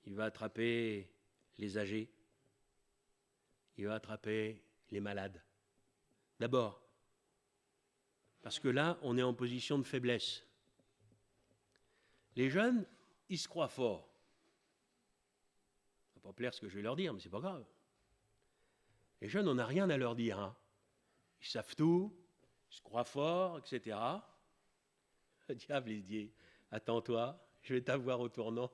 Il va attraper les âgés. Il va attraper les malades. D'abord, parce que là, on est en position de faiblesse. Les jeunes, ils se croient forts. Ça va pas plaire ce que je vais leur dire, mais c'est pas grave. Les jeunes, on n'a rien à leur dire. Hein. Ils savent tout, ils se croient forts, etc. Le diable, il dit, attends-toi, je vais t'avoir au tournant.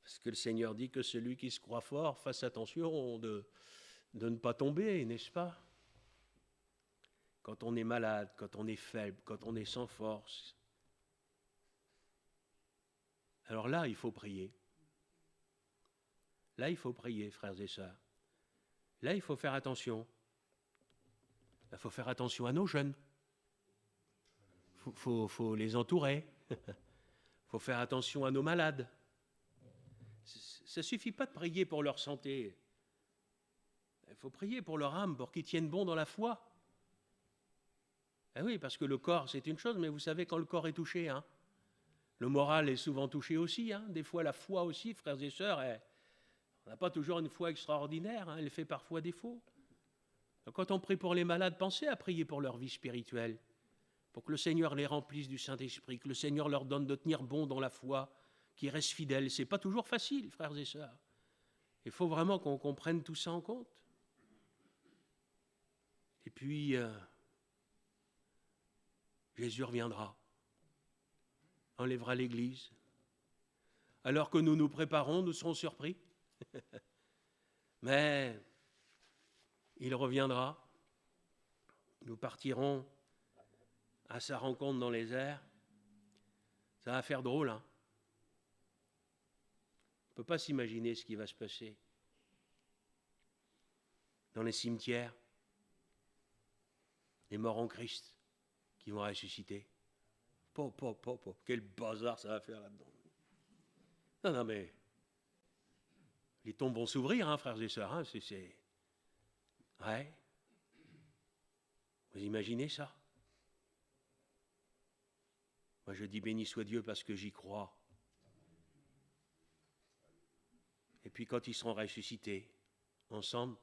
Parce que le Seigneur dit que celui qui se croit fort fasse attention de ne pas tomber, n'est-ce pas? Quand on est malade, quand on est faible, quand on est sans force. Alors là, il faut prier. Là, il faut prier, frères et sœurs. Là, il faut faire attention. Il faut faire attention à nos jeunes. Faut les entourer. Il faut faire attention à nos malades. Ça ne suffit pas de prier pour leur santé. Il faut prier pour leur âme, pour qu'ils tiennent bon dans la foi. Eh oui, parce que le corps, c'est une chose, mais vous savez, quand le corps est touché, hein, le moral est souvent touché aussi. Hein, des fois, la foi aussi, frères et sœurs, on n'a pas toujours une foi extraordinaire. Hein, elle fait parfois défaut. Donc, quand on prie pour les malades, pensez à prier pour leur vie spirituelle, pour que le Seigneur les remplisse du Saint-Esprit, que le Seigneur leur donne de tenir bon dans la foi, qu'ils restent fidèles. Ce n'est pas toujours facile, frères et sœurs. Il faut vraiment qu'on comprenne tout ça en compte. Et puis, Jésus reviendra, enlèvera l'Église. Alors que nous nous préparons, nous serons surpris. Mais il reviendra. Nous partirons à sa rencontre dans les airs. Ça va faire drôle, hein? On ne peut pas s'imaginer ce qui va se passer. Dans les cimetières, les morts en Christ qui vont ressusciter. Quel bazar ça va faire là-dedans. Non, mais les tombes vont s'ouvrir, hein, frères et sœurs. Hein, Ouais. Vous imaginez ça? Moi, je dis béni soit Dieu parce que j'y crois. Et puis quand ils seront ressuscités, ensemble,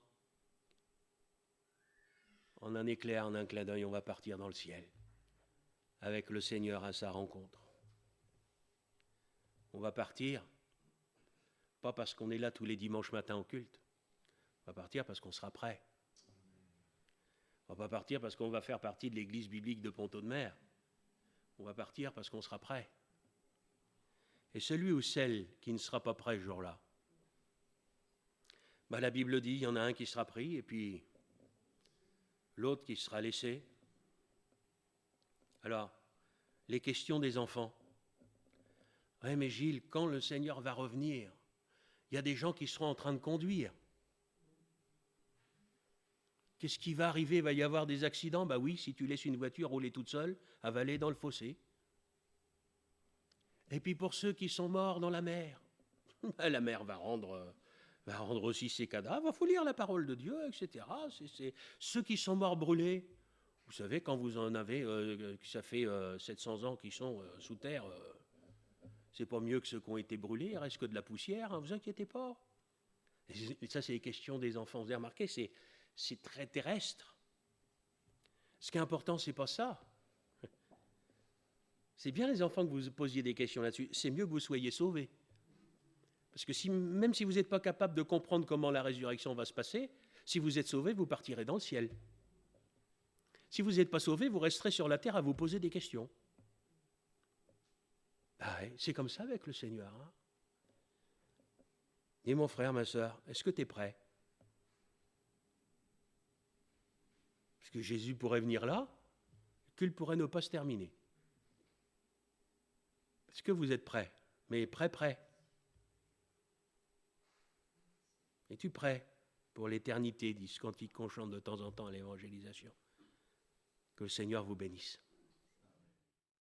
en un éclair, en un clin d'œil, on va partir dans le ciel, avec le Seigneur à sa rencontre. On va partir, pas parce qu'on est là tous les dimanches matins au culte, on va partir parce qu'on sera prêt. On ne va pas partir parce qu'on va faire partie de l'église biblique de Pont-Audemer. On va partir parce qu'on sera prêt. Et celui ou celle qui ne sera pas prêt ce jour-là, la Bible dit, il y en a un qui sera pris et puis l'autre qui sera laissé. Alors, les questions des enfants. Oui, mais Gilles, quand le Seigneur va revenir, il y a des gens qui seront en train de conduire. Qu'est-ce qui va arriver? Il va y avoir des accidents? Oui, si tu laisses une voiture rouler toute seule, avaler dans le fossé. Et puis pour ceux qui sont morts dans la mer, la mer va rendre aussi ses cadavres. Il faut lire la parole de Dieu, etc. C'est ceux qui sont morts brûlés. Vous savez, quand vous en avez, ça fait 700 ans qu'ils sont sous terre, c'est pas mieux que ceux qui ont été brûlés, il reste que de la poussière, hein, vous inquiétez pas. Et ça, c'est les questions des enfants. Vous avez remarqué, c'est très terrestre. Ce qui est important, c'est pas ça. C'est bien les enfants que vous posiez des questions là-dessus. C'est mieux que vous soyez sauvés. Parce que même si vous n'êtes pas capable de comprendre comment la résurrection va se passer, si vous êtes sauvés, vous partirez dans le ciel. Si vous n'êtes pas sauvés, vous resterez sur la terre à vous poser des questions. C'est comme ça avec le Seigneur. Hein. Et mon frère, ma soeur, est-ce que tu es prêt? Parce que Jésus pourrait venir là, le culte pourrait ne pas se terminer. Est-ce que vous êtes prêt? Mais prêt. Es-tu prêt pour l'éternité, dit ce cantique qu'on chante de temps en temps à l'évangélisation? Que le Seigneur vous bénisse.